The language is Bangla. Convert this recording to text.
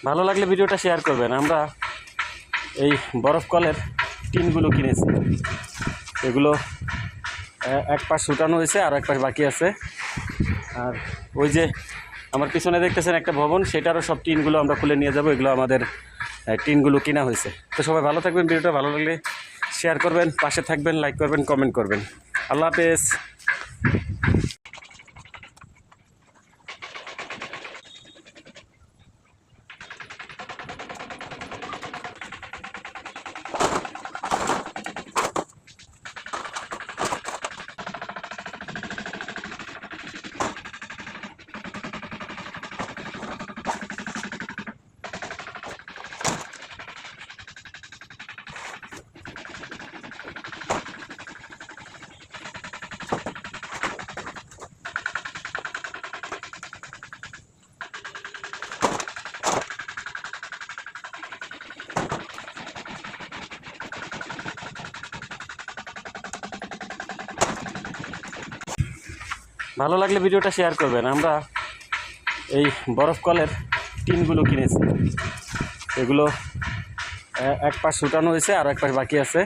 ভালো লাগলে ভিডিওটা শেয়ার করবেন। আমরা এই বরফ কলের টিনগুলো কিনেছি, এগুলো এক পাশ ছুটানো হয়েছে আর এক পাশ বাকি আছে। আর ওই যে আমার পিছনে দেখতেছেন একটা ভবন, সেটারও সব টিনগুলো আমরা খুলে নিয়ে যাব। এগুলো আমাদের টিনগুলো কিনা হয়েছে। তো সবাই ভালো থাকবেন, ভিডিওটা ভালো লাগলে শেয়ার করবেন, পাশে থাকবেন, লাইক করবেন, কমেন্ট করবেন। আল্লাহ হাফেজ। ভালো লাগলে ভিডিওটা শেয়ার করবেন। আমরা এই বরফ কলের টিনগুলো কিনেছি, এগুলো এক পাশ ছুটানো হয়েছে আর এক পাশ বাকি আছে।